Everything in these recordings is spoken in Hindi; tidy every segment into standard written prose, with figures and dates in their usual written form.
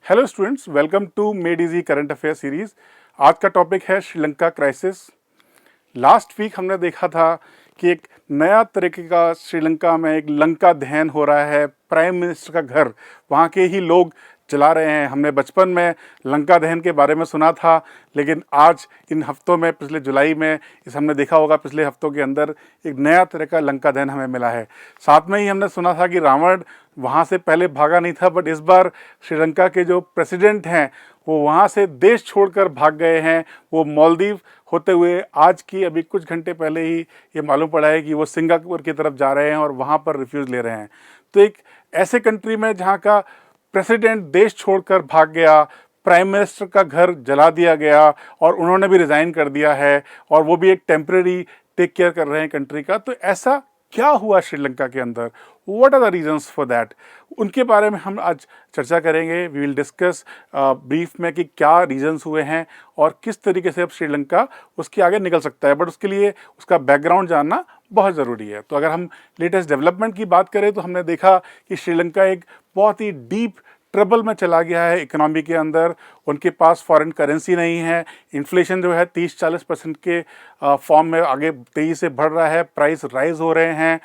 Hello students, welcome to Made Easy current affair series. आज का टॉपिक है श्रीलंका क्राइसिस। लास्ट वीक हमने देखा था कि एक नया तरीके का श्रीलंका में एक लंका दहन हो रहा है। प्राइम मिनिस्टर का घर वहाँ के ही लोग जला रहे हैं। हमने बचपन में लंका दहन के बारे में सुना था, लेकिन आज इन हफ्तों में, पिछले जुलाई में इस हमने देखा होगा, पिछले हफ्तों के अंदर एक नया तरह का लंका दहन हमें मिला है। साथ में ही हमने सुना था कि रावण वहाँ से पहले भागा नहीं था, बट इस बार श्रीलंका के जो प्रेसिडेंट हैं वो वहाँ से देश छोड़कर भाग गए हैं। वो मालदीव होते हुए आज की अभी कुछ घंटे पहले ही ये मालूम पड़ा है कि वो सिंगापुर की तरफ जा रहे हैं और वहाँ पर रिफ्यूज़ ले रहे हैं। तो एक ऐसे कंट्री में जहाँ का प्रेसिडेंट देश छोड़कर भाग गया, प्राइम मिनिस्टर का घर जला दिया गया और उन्होंने भी रिज़ाइन कर दिया है, और वो भी एक टेम्प्रेरी टेक केयर कर रहे हैं कंट्री का। तो ऐसा क्या हुआ श्रीलंका के अंदर? What are the reasons for that? उनके बारे में हम आज चर्चा करेंगे। वी विल डिस्कस ब्रीफ में कि क्या रीजंस हुए हैं और किस तरीके से अब श्रीलंका उसके आगे निकल सकता है। बट उसके लिए उसका बैकग्राउंड जानना बहुत ज़रूरी है। तो अगर हम लेटेस्ट डेवलपमेंट की बात करें तो हमने देखा कि श्रीलंका एक बहुत ही डीप ट्रबल में चला गया है इकोनॉमी के अंदर। उनके पास फॉरेन करेंसी नहीं है। इन्फ्लेशन जो है 30-40% के फॉर्म में आगे तेज़ी से बढ़ रहा है। प्राइस राइज हो रहे हैं।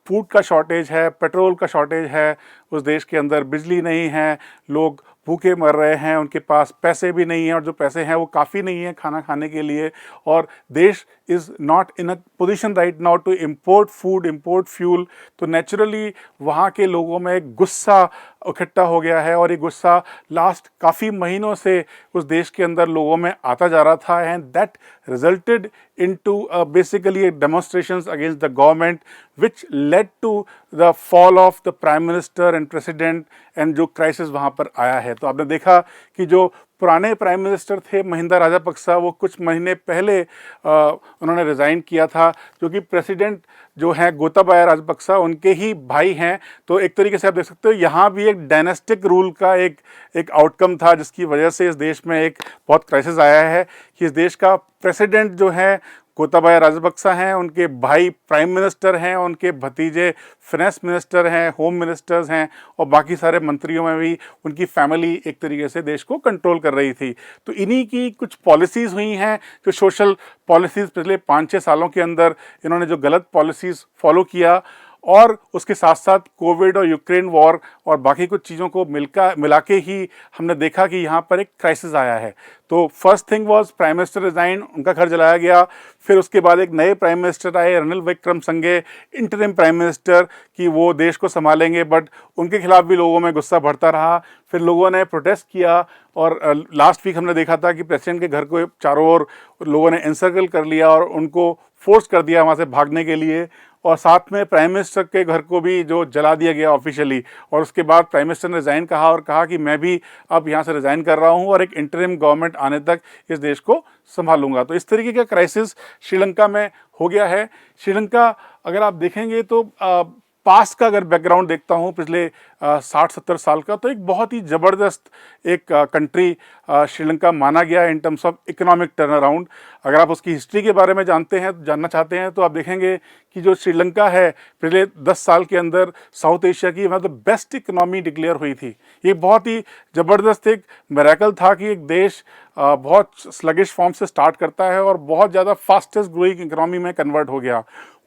फूड का शॉर्टेज है, पेट्रोल का शॉर्टेज है उस देश के अंदर, बिजली नहीं है, लोग भूखे मर रहे हैं, उनके पास पैसे भी नहीं हैं, और जो पैसे हैं वो काफ़ी नहीं है खाना खाने के लिए। और देश is not in a position right now to import food, import fuel. तो नेचुरली वहाँ के लोगों में एक गुस्सा इकट्ठा हो गया है, और ये गुस्सा लास्ट काफ़ी महीनों से उस देश के अंदर लोगों में आता जा रहा था। And that resulted into basically demonstrations against the government, which led to the fall of the prime minister and president, and जो क्राइसिस वहाँ पर आया है। तो आपने देखा कि जो पुराने प्राइम मिनिस्टर थे महिंदा राजापक्सा, वो कुछ महीने पहले उन्होंने रिज़ाइन किया था, जो कि प्रेसिडेंट जो हैं गोताबाया राजपक्सा उनके ही भाई हैं। तो एक तरीके से आप देख सकते हो यहाँ भी एक डायनेस्टिक रूल का एक आउटकम था, जिसकी वजह से इस देश में एक बहुत क्राइसिस आया है कि इस देश का प्रेसिडेंट जो है गोताबाया राजपक्सा हैं, उनके भाई प्राइम मिनिस्टर हैं, उनके भतीजे फाइनेंस मिनिस्टर हैं, होम मिनिस्टर्स हैं, और बाकी सारे मंत्रियों में भी उनकी फैमिली एक तरीके से देश को कंट्रोल कर रही थी। तो इन्हीं की कुछ पॉलिसीज़ हुई हैं, जो सोशल पॉलिसीज़ पिछले 5-6 सालों के अंदर इन्होंने जो गलत पॉलिसीज़ फॉलो किया, और उसके साथ साथ कोविड और यूक्रेन वॉर और बाकी कुछ चीज़ों को मिला के ही हमने देखा कि यहाँ पर एक क्राइसिस आया है। तो first thing was prime minister resign, उनका घर जलाया गया। फिर उसके बाद एक नए प्राइम मिनिस्टर आए, रणिल विक्रमसिंघे, इंटरिम प्राइम मिनिस्टर, कि वो देश को संभालेंगे, बट उनके खिलाफ भी लोगों में गुस्सा बढ़ता रहा। फिर लोगों ने प्रोटेस्ट किया, और लास्ट वीक हमने देखा था कि प्रेसिडेंट के घर को चारों ओर लोगों ने एनसर्कल कर लिया और उनको फोर्स कर दिया वहाँ से भागने के लिए, और साथ में प्राइम मिनिस्टर के घर को भी जो जला दिया गया ऑफिशियली। और उसके बाद प्राइम मिनिस्टर ने रिज़ाइन कहा और कहा कि मैं भी अब यहाँ से रिज़ाइन कर रहा हूँ और एक इंटरिम गवर्नमेंट आने तक इस देश को संभालूंगा। तो इस तरीके का क्राइसिस श्रीलंका में हो गया है। श्रीलंका अगर आप देखेंगे तो पास का अगर बैकग्राउंड देखता हूँ पिछले 60-70 साल का, तो एक बहुत ही ज़बरदस्त एक कंट्री श्रीलंका माना गया है in terms of economic turn around. अगर आप उसकी हिस्ट्री के बारे में जानना चाहते हैं तो आप देखेंगे कि जो श्रीलंका है पिछले 10 साल के अंदर साउथ एशिया की मतलब बेस्ट इकोनॉमी डिक्लेयर हुई थी। ये बहुत ही ज़बरदस्त एक मिरेकल था कि एक देश बहुत स्लगिश फॉर्म से स्टार्ट करता है और बहुत ज़्यादा फास्टेस्ट ग्रोइंग इकोनॉमी में कन्वर्ट हो गया।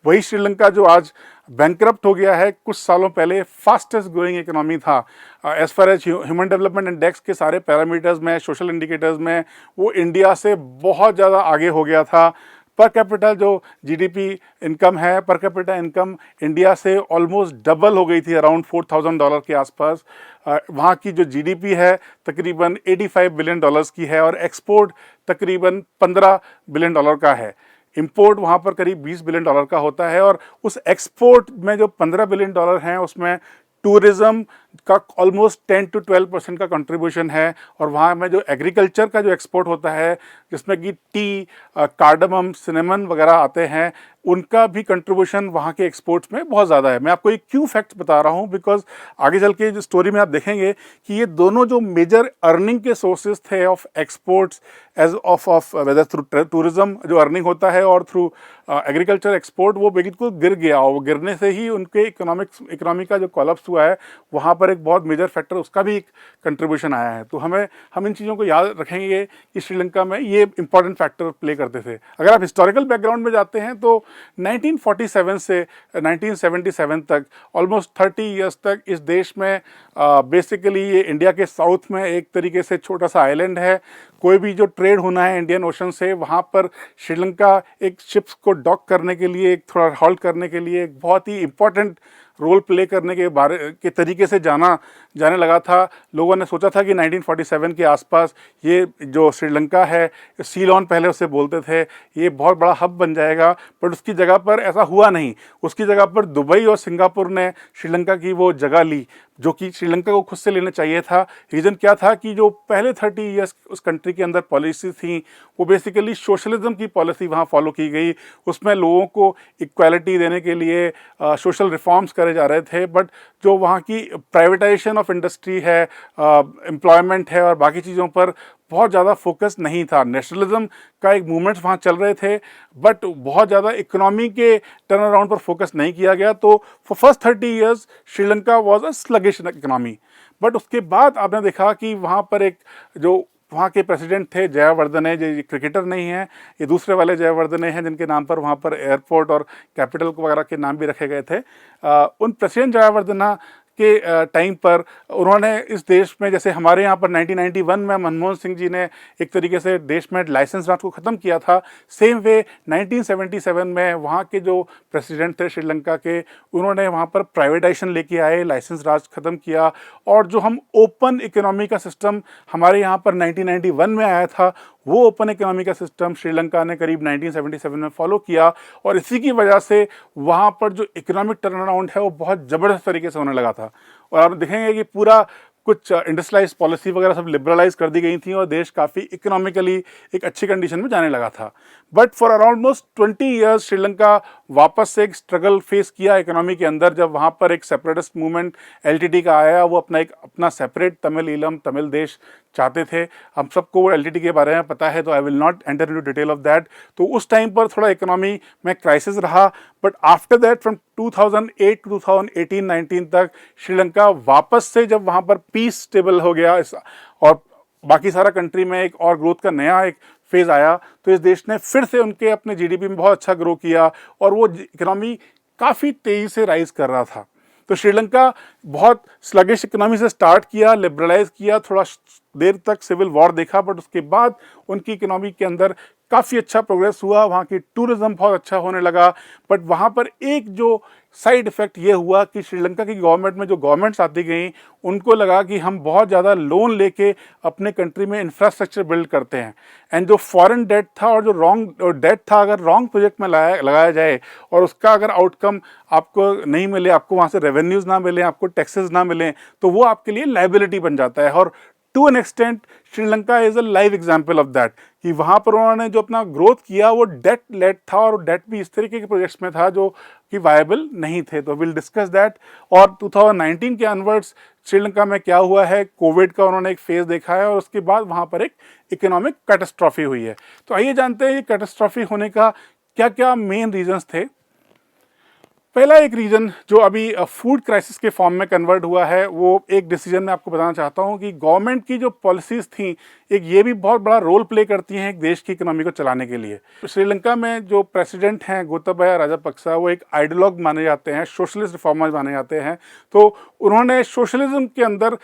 वही श्रीलंका जो आज बैंकरप्ट हो गया है, कुछ सालों पहले फास्टेस्ट ग्रोइंग इकोनॉमी था। As far as human development index के सारे पैरामीटर्स में, सोशल इंडिकेटर्स में वो इंडिया से बहुत ज़्यादा आगे हो गया था। पर कैपिटल जो जीडीपी इनकम है, पर कैपिटल इनकम इंडिया से ऑलमोस्ट डबल हो गई थी, अराउंड $4,000 के आसपास। वहाँ की जो जीडीपी है तकरीबन $85 बिलियन की है, और एक्सपोर्ट तकरीबन $15 बिलियन का है। इंपोर्ट वहाँ पर करीब $20 बिलियन का होता है, और उस एक्सपोर्ट में जो $15 बिलियन हैं उसमें टूरिज़्म का ऑलमोस्ट 10 to 12% का कंट्रीब्यूशन है। और वहाँ में जो एग्रीकल्चर का जो एक्सपोर्ट होता है, जिसमें कि टी, कार्डमम, सिनेमन वगैरह आते हैं, उनका भी कंट्रीब्यूशन वहाँ के एक्सपोर्ट्स में बहुत ज़्यादा है। मैं आपको एक क्यों फैक्ट बता रहा हूँ, बिकॉज आगे चल के जो स्टोरी में आप देखेंगे कि ये दोनों जो मेजर अर्निंग के सोर्सेज थे of exports, as of whether through tourism जो अर्निंग होता है और थ्रू एग्रीकल्चर एक्सपोर्ट, वो बिल्कुल गिर गया। और वो गिरने से ही उनके इकोनॉमी का जो कोलैप्स हुआ है, वहाँ पर एक बहुत मेजर फैक्टर उसका भी एक कंट्रीब्यूशन आया है। तो हम इन चीज़ों को याद रखेंगे कि श्रीलंका में ये इंपॉर्टेंट फैक्टर प्ले करते थे। अगर आप हिस्टोरिकल बैकग्राउंड में जाते हैं तो 1947 से 1977 तक ऑलमोस्ट 30 ईयर्स तक इस देश में बेसिकली ये इंडिया के साउथ में एक तरीके से छोटा सा आइलैंड है। कोई भी जो ट्रेड होना है इंडियन ओशन से, वहाँ पर श्रीलंका एक शिप्स को डॉक करने के लिए, एक थोड़ा हॉल्ट करने के लिए एक बहुत ही इंपॉर्टेंट रोल प्ले करने के तरीके से जाने लगा था। लोगों ने सोचा था कि 1947 के आसपास ये जो श्रीलंका है, सीलोन पहले उसे बोलते थे, ये बहुत बड़ा हब बन जाएगा, बट उसकी जगह पर ऐसा हुआ नहीं। उसकी जगह पर दुबई और सिंगापुर ने श्रीलंका की वो जगह ली जो कि श्रीलंका को खुद से लेना चाहिए था। रीज़न क्या था कि जो पहले 30 ईयर्स उस कंट्री के अंदर पॉलिसी थी वो बेसिकली सोशलिज्म की पॉलिसी वहाँ फॉलो की गई। उसमें लोगों को इक्वालिटी देने के लिए सोशल रिफॉर्म्स करे जा रहे थे, बट जो वहाँ की प्राइवेटाइजेशन ऑफ इंडस्ट्री है, एम्प्लॉयमेंट है और बाकी चीज़ों पर बहुत ज़्यादा फोकस नहीं था। नेशनलिज्म का एक मूवमेंट्स वहाँ चल रहे थे, बट बहुत ज़्यादा इकोनॉमी के टर्न अराउंड पर फोकस नहीं किया गया। तो for first 30 years Sri Lanka was a sluggish economy. But उसके बाद आपने देखा कि वहाँ पर एक जो वहाँ के प्रेसिडेंट थे जयावर्धने, जो क्रिकेटर नहीं है, ये दूसरे वाले जयावर्धने हैं जिनके नाम पर वहाँ पर एयरपोर्ट और कैपिटल वगैरह के नाम भी रखे गए थे। उन प्रेसिडेंट जयावर्धना के टाइम पर उन्होंने इस देश में, जैसे हमारे यहाँ पर 1991 में मनमोहन सिंह जी ने एक तरीके से देश में लाइसेंस राज को ख़त्म किया था, सेम वे 1977 में वहाँ के जो प्रेसिडेंट थे श्रीलंका के, उन्होंने वहाँ पर प्राइवेटाइजेशन लेके आए, लाइसेंस राज ख़त्म किया। और जो हम ओपन इकोनॉमी का सिस्टम हमारे यहाँ पर 1991 में आया था, वो ओपन इकोनॉमी का सिस्टम श्रीलंका ने करीब 1977 में फॉलो किया। और इसी की वजह से वहाँ पर जो इकोनॉमिक टर्न अराउंड है वो बहुत ज़बरदस्त तरीके से होने लगा था। और आप देखेंगे कि पूरा कुछ इंडस्ट्रियलाइज पॉलिसी वगैरह सब लिबरलाइज कर दी गई थी और देश काफ़ी इकोनॉमिकली एक अच्छी कंडीशन में जाने लगा था। But for around most 20 years Sri Lanka वापस से एक स्ट्रगल फेस किया इकोनॉमी के अंदर, जब वहाँ पर एक सेपरेटिस्ट मूवमेंट एलटीटी का आया। वो अपना सेपरेट तमिल ईलम तमिल देश चाहते थे। हम सबको एलटीटी के बारे में पता है, तो I will not enter into detail of that. तो उस टाइम पर थोड़ा इकोनॉमी में क्राइसिस रहा, but after that from 2008 to 2018-19 तक श्रीलंका वापस से, जब वहाँ पर पीस स्टेबल हो गया और बाकी सारा कंट्री में एक और ग्रोथ का नया एक फेज़ आया, तो इस देश ने फिर से उनके अपने जीडीपी में बहुत अच्छा ग्रो किया और वो इकोनॉमी काफ़ी तेज़ी से राइज कर रहा था। तो श्रीलंका बहुत स्लगिश इकोनॉमी से स्टार्ट किया, लिबरलाइज किया, थोड़ा देर तक सिविल वॉर देखा, बट उसके बाद उनकी इकोनॉमी के अंदर काफ़ी अच्छा प्रोग्रेस हुआ। वहाँ की टूरिज़्म बहुत अच्छा होने लगा। बट वहाँ पर एक जो साइड इफ़ेक्ट ये हुआ कि श्रीलंका की गवर्नमेंट में जो गवर्नमेंट्स आती गई, उनको लगा कि हम बहुत ज़्यादा लोन लेके अपने कंट्री में इंफ्रास्ट्रक्चर बिल्ड करते हैं, एंड जो फॉरेन डेट था और जो रॉन्ग डेट था, अगर रॉन्ग प्रोजेक्ट में लगाया जाए और उसका अगर आउटकम आपको नहीं मिले, आपको वहाँ से रेवेन्यूज़ ना मिले, आपको टैक्सेस ना मिलें, तो वो आपके लिए लाइबिलिटी बन जाता है। और to an extent Sri Lanka is a live example of that, कि वहाँ पर उन्होंने जो अपना ग्रोथ किया वो डेट लेड था, और डेट भी इस तरीके के प्रोजेक्ट्स में था जो कि वायबल नहीं थे। तो विल डिस्कस दैट। और 2019 के अनवर्ड्स श्रीलंका में क्या हुआ है, कोविड का उन्होंने एक फेज़ देखा है और उसके बाद वहाँ पर एक इकोनॉमिक कैटास्ट्रॉफी हुई है। तो आइए जानते हैं ये कैटास्ट्रॉफी होने का क्या क्या मेन रीजंस थे। पहला एक रीज़न जो अभी फूड क्राइसिस के फॉर्म में कन्वर्ट हुआ है, वो एक डिसीजन मैं आपको बताना चाहता हूँ कि गवर्नमेंट की जो पॉलिसीज़ थी, एक ये भी बहुत बड़ा रोल प्ले करती हैं एक देश की इकोनॉमी को चलाने के लिए। श्रीलंका में जो प्रेसिडेंट हैं गोताबाया राजापक्सा, वो एक आइडियोलॉग माने जाते हैं, सोशलिस्ट रिफॉर्मर माने जाते हैं। तो उन्होंने सोशलिज्म के अंदर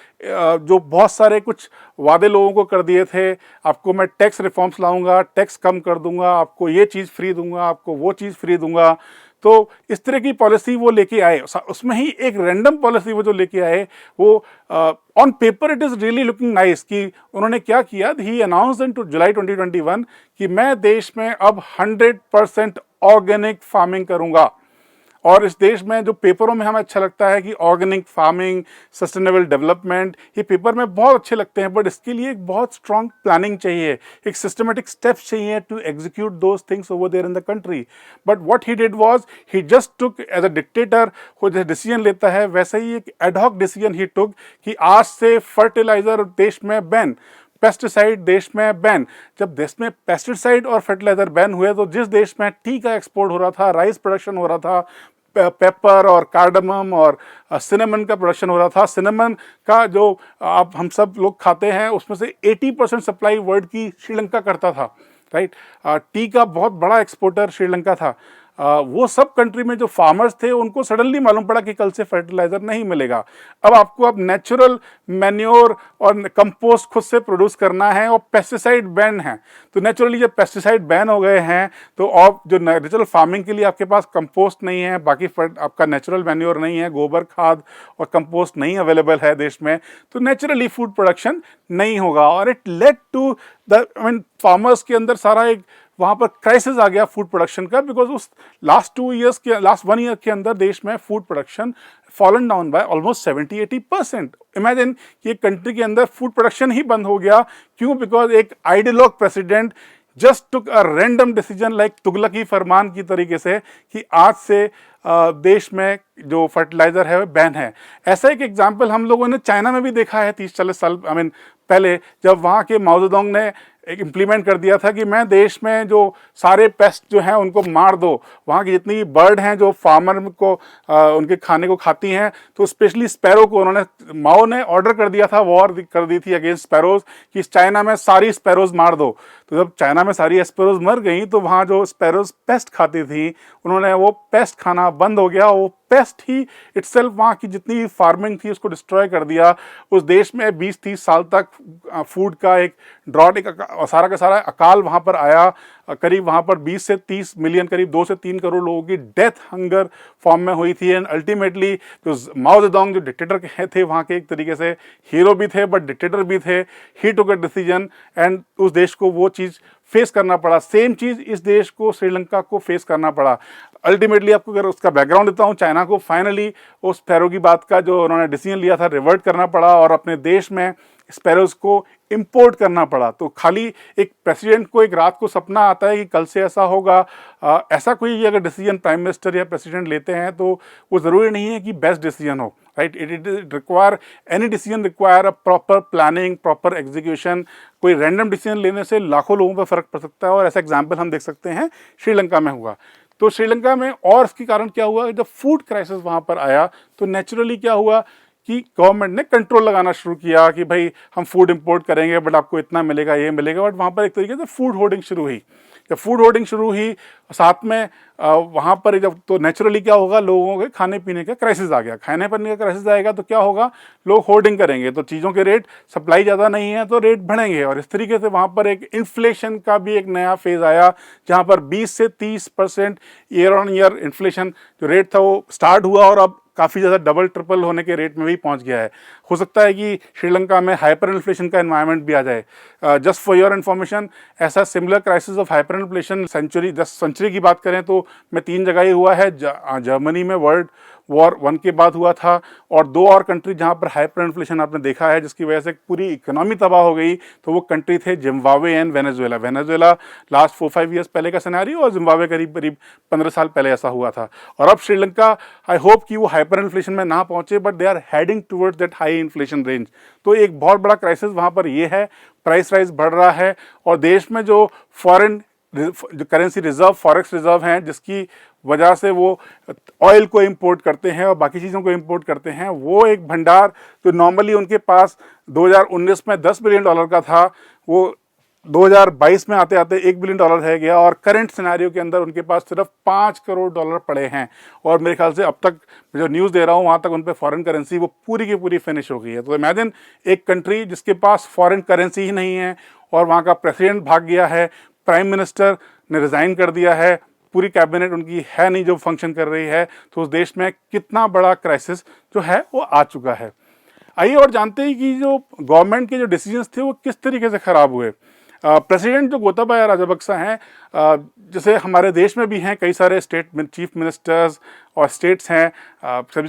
जो बहुत सारे कुछ वादे लोगों को कर दिए थे, आपको मैं टैक्स रिफॉर्म्स लाऊंगा, टैक्स कम कर दूंगा, आपको ये चीज़ फ्री दूंगा, आपको वो चीज़ फ्री दूंगा। तो इस तरह की पॉलिसी वो लेके आए। उसमें ही एक रैंडम पॉलिसी वो जो लेके आए, वो on paper it is really looking nice, कि उन्होंने क्या किया, ही अनाउंस्ड इन टू जुलाई 2021 कि मैं देश में अब 100% ऑर्गेनिक फार्मिंग करूंगा। और इस देश में जो पेपरों में हमें अच्छा लगता है कि ऑर्गेनिक फार्मिंग, सस्टेनेबल डेवलपमेंट, ये पेपर में बहुत अच्छे लगते हैं, बट इसके लिए एक बहुत स्ट्रॉन्ग प्लानिंग चाहिए, एक सिस्टमेटिक स्टेप्स चाहिए to execute those things over there in the country. But what he did was, he just took as a dictator, वो जैसे डिसीजन लेता है वैसे ही एक एडहॉक डिसीजन ही टुक कि आज से फर्टिलाइजर देश में बैन, पेस्टिसाइड देश में बैन। जब देश में पेस्टिसाइड और फर्टिलाइजर बैन हुए, तो जिस देश में टी का एक्सपोर्ट हो रहा था, राइस प्रोडक्शन हो रहा था, पेपर और कार्डमम और सिनेमन का प्रोडक्शन हो रहा था। सिनेमन का जो आप हम सब लोग खाते हैं उसमें से 80% सप्लाई वर्ल्ड की श्रीलंका करता था, राइट। टी का बहुत बड़ा एक्सपोर्टर श्रीलंका था। वो सब कंट्री में जो फार्मर्स थे उनको सडनली मालूम पड़ा कि कल से फर्टिलाइजर नहीं मिलेगा। अब नेचुरल मैन्योर और कंपोस्ट खुद से प्रोड्यूस करना है और पेस्टिसाइड बैन है। तो नेचुरली जब पेस्टिसाइड बैन हो गए हैं तो अब जो नेचुरल फार्मिंग के लिए आपके पास कंपोस्ट नहीं है, बाकी आपका नेचुरल मैन्योर नहीं है, गोबर खाद और कंपोस्ट नहीं अवेलेबल है देश में, तो नेचुरली फूड प्रोडक्शन नहीं होगा। और it led to the farmers के अंदर सारा एक वहाँ पर क्राइसिस आ गया फूड प्रोडक्शन का, बिकॉज उस लास्ट 1 ईयर के अंदर देश में food production fallen down by almost 70-80%। Imagine कि एक कंट्री के अंदर फूड प्रोडक्शन ही बंद हो गया। क्यों? बिकॉज एक ideologue president just took a random decision like तुगलकी फरमान की तरीके से कि आज से देश में जो फर्टिलाइजर है वो बैन है। ऐसा एक एग्जाम्पल हम लोगों ने चाइना में भी देखा है 30-40 साल पहले, जब वहाँ के माओ जेडोंग ने एक इम्प्लीमेंट कर दिया था कि मैं देश में जो सारे पेस्ट जो हैं उनको मार दो। वहाँ की जितनी बर्ड हैं जो फार्मर को उनके खाने को खाती हैं, तो स्पेशली स्पैरो को माओ ने ऑर्डर कर दिया था, वॉर कर दी थी अगेंस्ट स्पैरोज कि चाइना में सारी स्पैरोज मार दो। तो जब चाइना में सारी स्पैरोज मर गई तो वहाँ जो स्पैरोज पेस्ट खाती थी उन्होंने वो पेस्ट खाना बंद हो गया। वो पेस्ट ही इटसेल्फ वहाँ की जितनी फार्मिंग थी उसको डिस्ट्रॉय कर दिया। उस देश में 20-30 साल तक फूड का एक ड्रॉट, एक सारा का सारा अकाल वहाँ पर आया। करीब वहाँ पर 20 से 30 मिलियन, करीब 2 से 3 करोड़ लोगों की डेथ हंगर फॉर्म में हुई थी। एंड अल्टीमेटली जो माओ जेडोंग जो डिक्टेटर थे वहाँ के, एक तरीके से हीरो भी थे बट डिक्टेटर भी थे, ही टुक अ डिसीजन एंड उस देश को वो चीज़ फेस करना पड़ा। सेम चीज़ इस देश को, श्रीलंका को फेस करना पड़ा। अल्टीमेटली आपको अगर उसका बैकग्राउंड देता हूँ, चाइना को फाइनली उस स्पैरो की बात का जो उन्होंने डिसीजन लिया था रिवर्ट करना पड़ा और अपने देश में स्पैरोज को इंपोर्ट करना पड़ा। तो खाली एक प्रेसिडेंट को एक रात को सपना आता है कि कल से ऐसा होगा, ऐसा कोई अगर डिसीजन प्राइम मिनिस्टर या प्रेसिडेंट लेते हैं तो वो ज़रूरी नहीं है कि बेस्ट डिसीजन हो, right. It require any decision require a proper planning, proper execution. कोई रैंडम डिसीजन लेने से लाखों लोगों पर फर्क पड़ सकता है और ऐसा एग्जाम्पल हम देख सकते हैं श्रीलंका में हुआ। तो श्रीलंका में और इसके कारण क्या हुआ, जब फूड क्राइसिस वहाँ पर आया तो नेचुरली क्या हुआ कि गवर्नमेंट ने कंट्रोल लगाना शुरू किया कि भाई हम फूड इंपोर्ट करेंगे बट आपको इतना मिलेगा, ये मिलेगा। बट वहाँ पर एक तरीके से फूड होर्डिंग शुरू हुई। जब फूड होर्डिंग शुरू हुई साथ में वहाँ पर जब, तो नेचुरली क्या होगा, लोगों के खाने पीने का क्राइसिस आ गया। खाने पीने का क्राइसिस आएगा तो क्या होगा, लोग होर्डिंग करेंगे तो चीज़ों के रेट, सप्लाई ज़्यादा नहीं है तो रेट बढ़ेंगे। और इस तरीके से वहाँ पर एक इन्फ्लेशन का भी एक नया फेज़ आया जहाँ पर 20 से 30% ईयर ऑन ईयर इन्फ्लेशन जो रेट था वो स्टार्ट हुआ और अब काफ़ी ज़्यादा डबल ट्रिपल होने के रेट में भी पहुंच गया है। हो सकता है कि श्रीलंका में हाइपर इन्फ्लेशन का एनवायरनमेंट भी आ जाए। जस्ट फॉर योर इन्फॉर्मेशन, ऐसा similar crisis of hyperinflation century की बात करें तो मैं 3 जगह ही हुआ है। जर्मनी में वर्ल्ड वॉर 1 के बाद हुआ था और 2 और कंट्री जहाँ पर हाइपर इन्फ्लेशन आपने देखा है जिसकी वजह से पूरी इकोनॉमी तबाह हो गई, तो वो कंट्री थे Zimbabwe and Venezuela. Venezuela last 4-5 years पहले का सिनेरियो और जिम्बाब्वे करीब 15 साल पहले ऐसा हुआ था। और अब श्रीलंका, आई होप कि वो हाइपर इन्फ्लेशन में ना पहुंचे but they are heading towards that high inflation range. तो एक बहुत बड़ा क्राइसिस वहाँ पर ये है, प्राइस राइज बढ़ रहा है और देश में जो फॉरेन जो करेंसी रिजर्व, फॉरेक्स रिजर्व हैं जिसकी वजह से वो ऑयल को इंपोर्ट करते हैं और बाकी चीज़ों को इंपोर्ट करते हैं, वो एक भंडार जो नॉर्मली उनके पास 2019 में $10 बिलियन का था, वो 2022 में आते आते $1 बिलियन रह गया और करंट सिनेरियो के अंदर उनके पास सिर्फ $5 करोड़ पड़े हैं। और मेरे ख्याल से अब तक जो न्यूज़ दे रहा हूँ वहाँ तक उन पर फॉरेन करेंसी वो पूरी की पूरी फिनिश हो गई है। तो इमेजिन एक कंट्री जिसके पास फॉरेन करेंसी ही नहीं है और वहाँ का प्रेसिडेंट भाग गया है, प्राइम मिनिस्टर ने रिज़ाइन कर दिया है, पूरी कैबिनेट उनकी है नहीं जो फंक्शन कर रही है, तो उस देश में कितना बड़ा क्राइसिस जो है वो आ चुका है। आइए और जानते हैं कि जो गवर्नमेंट के जो डिसीजंस थे वो किस तरीके से ख़राब हुए। प्रेसिडेंट जो गोताबाया राजपक्सा हैं, जैसे हमारे देश में भी हैं कई सारे स्टेट चीफ मिनिस्टर्स और स्टेट्स हैं,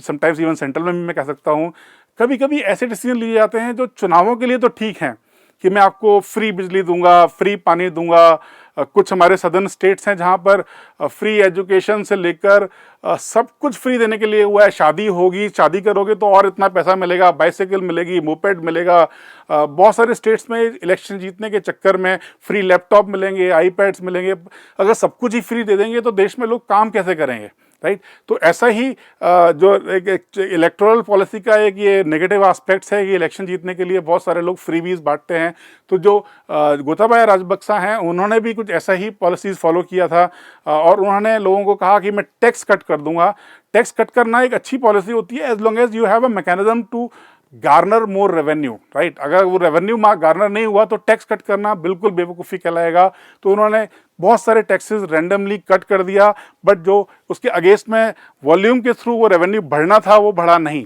समटाइम्स इवन सेंट्रल में भी मैं कह सकता हूँ, कभी कभी ऐसे डिसीजन लिए जाते हैं जो चुनावों के लिए तो ठीक हैं कि मैं आपको फ्री बिजली दूंगा, फ्री पानी दूंगा। कुछ हमारे सदर्न स्टेट्स हैं जहाँ पर फ्री एजुकेशन से लेकर सब कुछ फ्री देने के लिए हुआ है। शादी होगी, शादी करोगे तो और इतना पैसा मिलेगा, बाइसाइकिल मिलेगी, मोपेड मिलेगा। बहुत सारे स्टेट्स में इलेक्शन जीतने के चक्कर में फ्री लैपटॉप मिलेंगे, आईपैड्स मिलेंगे। अगर सब कुछ ही फ्री दे देंगे तो देश में लोग काम कैसे करेंगे, राइट। तो ऐसा ही जो एक इलेक्टोरल पॉलिसी का एक ये नेगेटिव एस्पेक्ट्स है, ये इलेक्शन जीतने के लिए बहुत सारे लोग फ्रीबीज बांटते हैं। तो जो गोताबाया राजपक्सा हैं उन्होंने भी कुछ ऐसा ही पॉलिसीज फॉलो किया था, और उन्होंने लोगों को कहा कि मैं टैक्स कट कर दूंगा। टैक्स कट करना एक अच्छी पॉलिसी होती है as long as you have a mechanism to garner more revenue, right. अगर वो रेवेन्यू गार्नर नहीं हुआ तो टैक्स कट करना बिल्कुल बेवकूफ़ी कहलाएगा। तो उन्होंने बहुत सारे टैक्सेस रैंडमली कट कर दिया, बट जो उसके अगेंस्ट में वॉल्यूम के थ्रू वो रेवेन्यू बढ़ना था वो बढ़ा नहीं।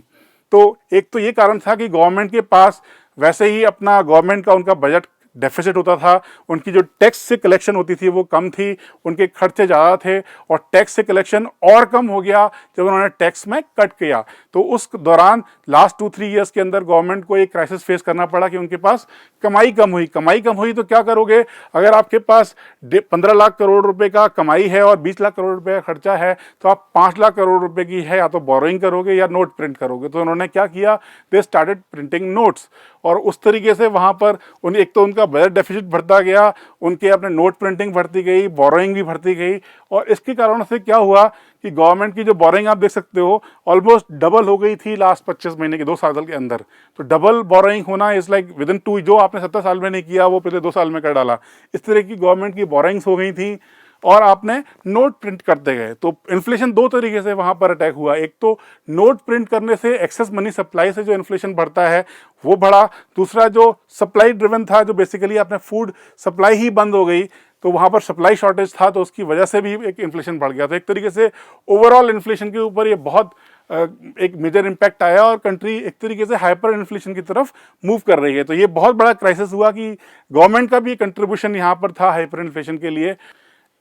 तो एक तो ये कारण था कि गवर्नमेंट के पास वैसे ही अपना गवर्नमेंट का उनका बजट डेफिसिट होता था, उनकी जो टैक्स से कलेक्शन होती थी वो कम थी, उनके खर्चे ज़्यादा थे, और टैक्स से कलेक्शन और कम हो गया जब उन्होंने टैक्स में कट किया। तो उस दौरान लास्ट 2-3 ईयर्स के अंदर गवर्नमेंट को एक क्राइसिस फेस करना पड़ा कि उनके पास कमाई कम हुई। कमाई कम हुई तो क्या करोगे, अगर आपके पास 15 लाख करोड़ रुपए का कमाई है और 20 लाख करोड़ रुपए का खर्चा है, तो आप 5 लाख करोड़ रुपए की है या तो बोरोइंग करोगे या नोट प्रिंट करोगे। तो उन्होंने क्या किया, दे स्टार्टेड प्रिंटिंग नोट्स, और उस तरीके से वहाँ पर एक तो उनका बजट डेफिसिट बढ़ता गया, उनके अपने नोट प्रिंटिंग बढ़ती गई, बोरोइंग भी बढ़ती गई, और इसके कारण से क्या हुआ कि गवर्नमेंट की जो बोरोइंग आप देख सकते हो ऑलमोस्ट डबल हो गई थी लास्ट 25 महीने के 2 साल के अंदर। तो डबल बोरोइंग होना इज लाइक विद इन 2, जो आपने 70 साल में नहीं किया वो पिछले 2 साल में कर डाला। इस तरह की गवर्नमेंट की बोरोइंग्स हो गई थी, और आपने नोट प्रिंट करते गए। तो इन्फ्लेशन 2 तरीके से वहाँ पर अटैक हुआ। एक तो नोट प्रिंट करने से एक्सेस मनी सप्लाई से जो इन्फ्लेशन बढ़ता है वो बढ़ा, दूसरा जो सप्लाई ड्रिवन था, जो बेसिकली आपने फूड सप्लाई ही बंद हो गई, तो वहाँ पर सप्लाई शॉर्टेज था, तो उसकी वजह से भी एक इन्फ्लेशन बढ़ गया। तो एक तरीके से ओवरऑल इन्फ्लेशन के ऊपर ये बहुत एक मेजर इम्पैक्ट आया, और कंट्री एक तरीके से हाइपर इन्फ्लेशन की तरफ मूव कर रही है। तो ये बहुत बड़ा क्राइसिस हुआ कि गवर्नमेंट का भी कंट्रीब्यूशन यहाँ पर था हाइपर इन्फ्लेशन के लिए।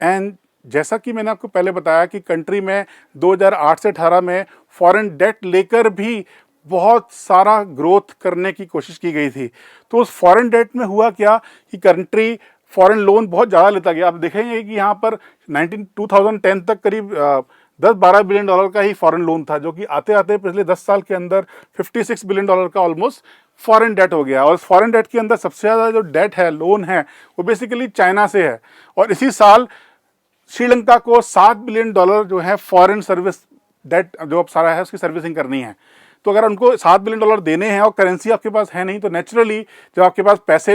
एंड जैसा कि मैंने आपको पहले बताया कि कंट्री में 2008 से 18 में फॉरेन डेट लेकर भी बहुत सारा ग्रोथ करने की कोशिश की गई थी। तो उस फॉरेन डेट में हुआ क्या कि कंट्री फॉरेन लोन बहुत ज़्यादा लेता गया। आप देखेंगे कि यहाँ पर 2010 तक करीब 10-12 बिलियन डॉलर का ही फॉरेन लोन था, जो कि आते आते पिछले 10 साल के अंदर 56 बिलियन डॉलर का ऑलमोस्ट फॉरेन डेट हो गया। और फॉरेन डेट के अंदर सबसे ज़्यादा जो डेट है, लोन है, वो बेसिकली चाइना से है। और इसी साल श्रीलंका को 7 बिलियन डॉलर जो है फॉरेन सर्विस डेट जो अब सारा है उसकी सर्विसिंग करनी है। तो अगर उनको 7 बिलियन डॉलर देने हैं और करेंसी आपके पास है नहीं, तो नेचुरली जब आपके पास पैसे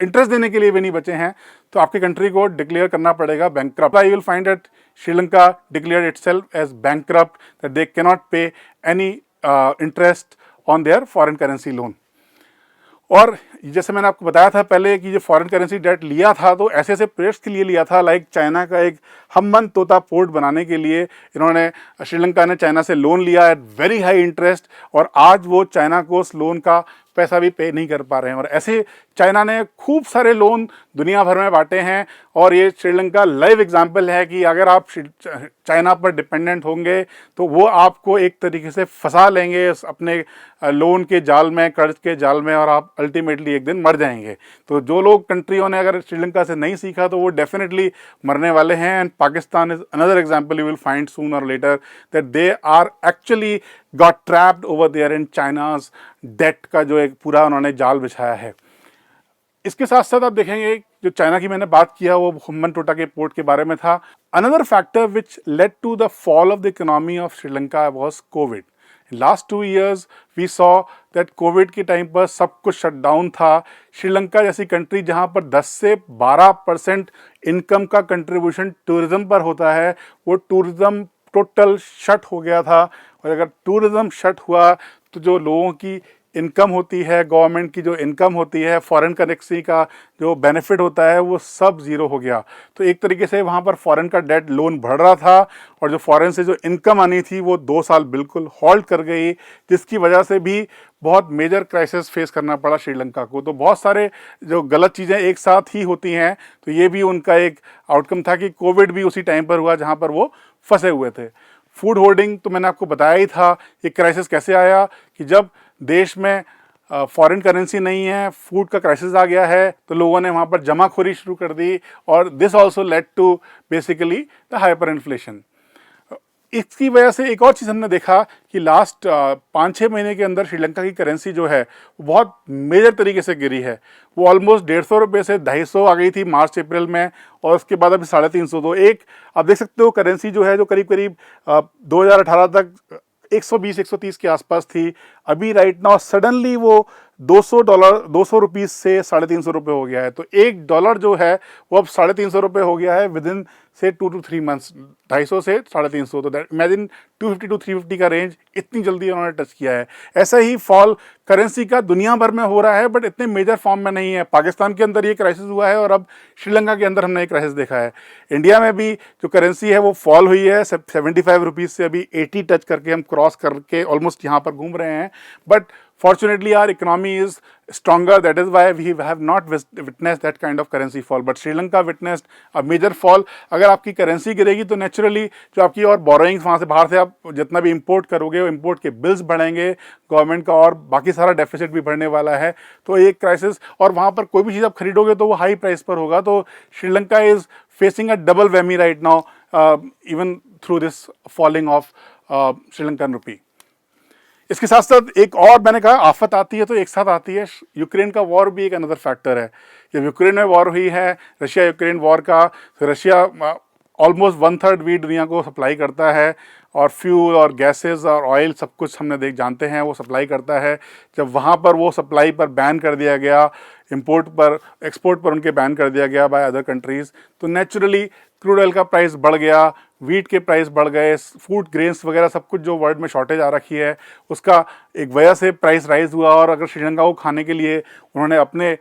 इंटरेस्ट देने के लिए भी नहीं बचे हैं, तो आपकी कंट्री को डिक्लेयर करना पड़ेगा bankrupt. You will find that Sri Lanka declared itself as bankrupt, that they can not pay any interest on their foreign currency loan. और जैसे मैंने आपको बताया था पहले कि जो फॉरेन करेंसी डेट लिया था, तो ऐसे ऐसे प्रोजेक्ट्स के लिए लिया था, लाइक चाइना का एक हम्बन तोता पोर्ट बनाने के लिए इन्होंने, श्रीलंका ने चाइना से लोन लिया एट वेरी हाई इंटरेस्ट, और आज वो चाइना को उस लोन का पैसा भी पे नहीं कर पा रहे हैं। और ऐसे चाइना ने खूब सारे लोन दुनिया भर में बांटे हैं, और ये श्रीलंका लाइव एग्जांपल है कि अगर आप चाइना पर डिपेंडेंट होंगे तो वो आपको एक तरीके से फंसा लेंगे अपने लोन के जाल में, कर्ज के जाल में, और आप अल्टीमेटली एक दिन मर जाएंगे। तो जो लोग कंट्रियों ने अगर श्रीलंका से नहीं सीखा तो वो डेफिनेटली मरने वाले हैं। And Pakistan is another example you will find soon or later that they are actually got trapped over there in China's debt का जो एक पूरा उन्होंने जाल बिछाया है। इसके साथ साथ आप देखेंगे जो चाइना की मैंने बात किया वो हम्बन टोटा के पोर्ट के बारे में था। Another factor which lead to the fall of the economy of Sri Lanka was Covid. Last 2 years we saw that Covid के टाइम पर सब कुछ शट डाउन था। श्रीलंका जैसी कंट्री जहां पर 10 से 12% इनकम का कंट्रीब्यूशन टूरिज्म पर होता है, वो टूरिज्म टोटल शट हो गया था। और अगर टूरिज्म शट हुआ तो जो लोगों की इनकम होती है, गवर्नमेंट की जो इनकम होती है, फॉरेन करेंसी का जो बेनिफिट होता है, वो सब ज़ीरो हो गया। तो एक तरीके से वहाँ पर फॉरेन का डेट लोन बढ़ रहा था, और जो फॉरेन से जो इनकम आनी थी वो 2 साल बिल्कुल हॉल्ट कर गई, जिसकी वजह से भी बहुत मेजर क्राइसिस फेस करना पड़ा श्रीलंका को। तो बहुत सारे जो गलत चीज़ें एक साथ ही होती हैं, तो ये भी उनका एक आउटकम था कि कोविड भी उसी टाइम पर हुआ जहाँ पर वो फंसे हुए थे। फूड होर्डिंग तो मैंने आपको बताया ही था। ये क्राइसिस कैसे आया कि जब देश में फॉरेन करेंसी नहीं है, फूड का क्राइसिस आ गया है, तो लोगों ने वहाँ पर जमाखोरी शुरू कर दी, और this also led to basically the hyperinflation. इसकी वजह से एक और चीज़ हमने देखा कि लास्ट 5-6 महीने के अंदर श्रीलंका की करेंसी जो है वो बहुत मेजर तरीके से गिरी है। वो ऑलमोस्ट 150 रुपये से 250 आ गई थी मार्च अप्रैल में, और उसके बाद अभी 350। तो एक आप देख सकते हो करेंसी जो है जो करीब करीब 2018 तक 120-130 के आसपास थी, अभी राइट नाउ सडनली वो $200 200 से 350 हो गया है। तो $1 जो है वो अब 350 हो गया है विद इन से 2 to 3 मंथ्स, 250 से 350। तो दैट इमेजिन 250 to 350 का रेंज इतनी जल्दी उन्होंने टच किया है। ऐसा ही फॉल करेंसी का दुनिया भर में हो रहा है, बट इतने मेजर फॉर्म में नहीं है। पाकिस्तान के अंदर ये क्राइसिस हुआ है और अब श्रीलंका के अंदर हमने ये क्राइसिस देखा है। इंडिया में भी जो करेंसी है वो फॉल हुई है 75 रुपीज़ से अभी 80 टच करके हम क्रॉस करके ऑलमोस्ट यहाँ पर घूम रहे हैं। But fortunately our economy is stronger, that is why we have not witnessed that kind of currency fall, but Sri Lanka witnessed a major fall। अगर आपकी करेंसी गिरेगी तो नेचुरली जो आपकी और बोरोइंग्स वहाँ से बाहर से आप जितना भी इंपोर्ट करोगे वो इंपोर्ट के बिल्स बढ़ेंगे गवर्नमेंट का, और बाकी सारा डेफिसिट भी बढ़ने वाला है। तो एक क्राइसिस, और वहाँ पर कोई भी चीज़ आप खरीदोगे तो वो हाई प्राइस पर होगा। तो Sri Lanka is facing a double whammy right now even through this falling of Sri Lankan rupee. इसके साथ साथ एक और मैंने कहा आफत आती है तो एक साथ आती है, यूक्रेन का वॉर भी एक अनदर फैक्टर है। जब यूक्रेन में वॉर हुई है, रशिया यूक्रेन वॉर का, तो रशिया ऑलमोस्ट 1/3 वीट दुनिया को सप्लाई करता है, और फ्यूल और गैसेस और ऑयल सब कुछ हमने जानते हैं वो सप्लाई करता है। जब वहाँ पर वो सप्लाई पर बैन कर दिया गया, इंपोर्ट पर एक्सपोर्ट पर उनके बैन कर दिया गया बाय अदर कंट्रीज़, तो नेचुरली क्रूड ऑयल का प्राइस बढ़ गया, वीट के प्राइस बढ़ गए, फूड ग्रेन्स वगैरह सब कुछ जो वर्ल्ड में शॉर्टेज आ रखी है उसका एक वजह से प्राइस राइज हुआ। और अगर श्रीलंका को खाने के लिए उन्होंने अपने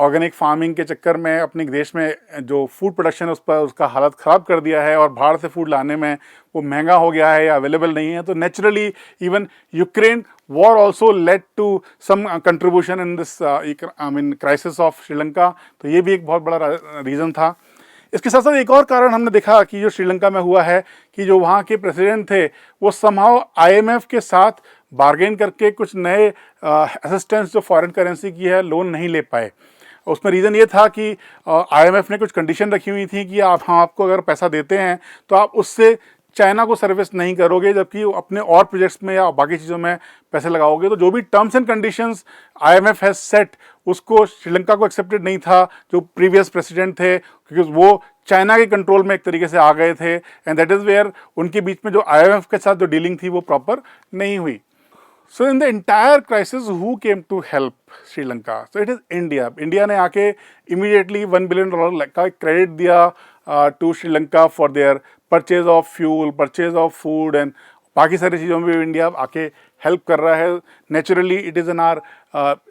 ऑर्गेनिक फार्मिंग के चक्कर में अपने देश में जो फूड प्रोडक्शन है उस पर उसका हालत ख़राब कर दिया है, और बाहर से फूड लाने में वो महंगा हो गया है या अवेलेबल नहीं है, तो naturally even Ukraine war also led to some contribution in this crisis of Sri Lanka. तो ये भी एक बहुत बड़ा रीज़न था। इसके साथ साथ एक और कारण हमने देखा कि जो श्रीलंका में हुआ है कि जो वहाँ के प्रेसिडेंट थे वो समहाउ IMF के साथ बार्गेन करके कुछ नए असिस्टेंस जो फॉरेन करेंसी की है लोन नहीं ले पाए। उसमें रीज़न ये था कि IMF ने कुछ कंडीशन रखी हुई थी कि हम आपको अगर पैसा देते हैं तो आप उससे चाइना को सर्विस नहीं करोगे, जबकि अपने और प्रोजेक्ट्स में या बाकी चीज़ों में पैसे लगाओगे। तो जो भी terms and conditions IMF has set उसको श्रीलंका को एक्सेप्टेड नहीं था जो प्रीवियस प्रेसिडेंट थे, क्योंकि वो चाइना के कंट्रोल में एक तरीके से आ गए थे, एंड दैट इज़ वेयर उनके बीच में जो IMF के साथ जो डीलिंग थी वो प्रॉपर नहीं हुई। So in the entire crisis, who came to help Sri Lanka? So it is India. India ने आके immediately $1 billion का क्रेडिट दिया to Sri Lanka for their purchase of fuel, purchase of food and बाकी सारी चीज़ों में भी इंडिया आके हेल्प कर रहा है। Naturally it is in are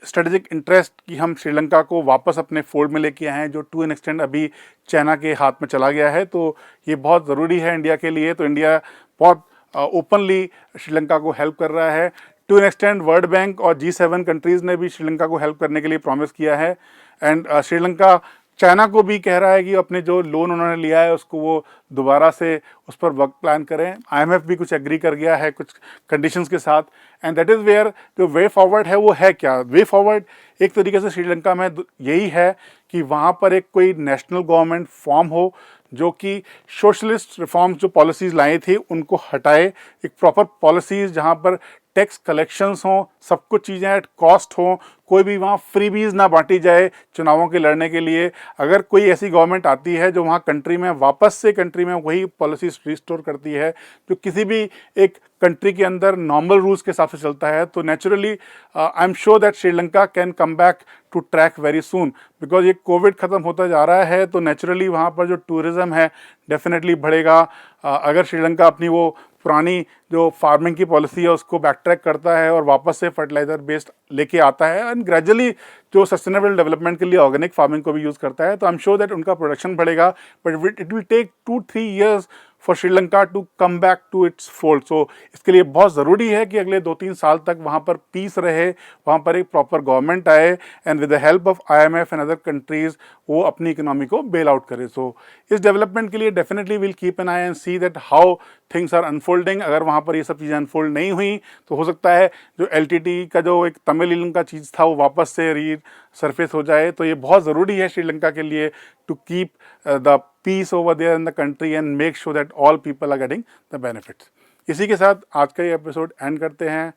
strategic interest कि हम श्रीलंका को वापस अपने फोल्ड में लेके आए हैं, जो टू एन एक्सटेंड अभी चाइना के हाथ में चला गया है। तो ये बहुत ज़रूरी है इंडिया के लिए। तो इंडिया बहुत ओपनली श्रीलंका को हेल्प कर रहा है। To an extend World Bank और G7 कंट्रीज़ ने भी श्रीलंका को हेल्प करने के लिए प्रॉमिस किया है, एंड श्रीलंका चाइना को भी कह रहा है कि अपने जो लोन उन्होंने लिया है उसको वो दोबारा से उस पर वर्क प्लान करें। IMF भी कुछ एग्री कर गया है कुछ कंडीशंस के साथ, एंड दैट इज़ वेयर जो वे फॉरवर्ड है वो है क्या। वे फॉरवर्ड एक तरीके से श्रीलंका में यही है कि वहाँ पर एक कोई नेशनल गवर्नमेंट फॉर्म हो जो कि सोशलिस्ट रिफॉर्म्स जो पॉलिसीज़ लाई थी उनको हटाए, एक प्रॉपर पॉलिसीज़ जहाँ पर टैक्स कलेक्शंस हों, सब कुछ चीज़ें एट कॉस्ट हों, कोई भी वहाँ फ्रीबीज ना बांटी जाए चुनावों के लड़ने के लिए। अगर कोई ऐसी गवर्नमेंट आती है जो वहाँ कंट्री में वापस से कंट्री में वही पॉलिसीज रिस्टोर करती है जो किसी भी एक कंट्री के अंदर नॉर्मल रूल्स के हिसाब से चलता है, तो naturally I am sure that Sri Lanka can come back to track very soon, because ये कोविड ख़त्म होता जा रहा है। तो नेचुरली वहाँ पर जो टूरिज़्म है डेफिनेटली बढ़ेगा। अगर श्रीलंका अपनी वो पुरानी जो फार्मिंग की पॉलिसी है उसको बैक ट्रैक करता है और वापस से फर्टिलाइज़र बेस्ड लेके आता है एंड ग्रेजुअली जो सस्टेनेबल डेवलपमेंट के लिए ऑर्गेनिक फार्मिंग को भी यूज़ करता है, तो आई एम श्योर दैट उनका प्रोडक्शन बढ़ेगा। But it will take 2-3 years for Sri Lanka to come back to its fold. So इसके लिए बहुत ज़रूरी है कि अगले 2-3 साल तक वहाँ पर पीस रहे, वहाँ पर एक प्रॉपर गवर्नमेंट आए and with the help of IMF and other countries वो अपनी इकोनॉमी को बेल आउट करे। सो इस डेवलपमेंट के लिए definitely will keep an eye and see that how things are unfolding. अगर वहाँ पर ये सब चीज़ें अनफोल्ड नहीं हुई तो हो सकता है जो LTT का जो एक तमिल का चीज़ था वो वापस से री सरफेस हो जाए। तो ये बहुत ज़रूरी है श्रीलंका के लिए to keep the peace over there in the country and make sure that all people are getting the benefits. इसी के साथ आज का ये एपिसोड एंड करते हैं।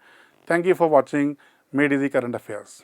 Thank you for watching made Easy current affairs.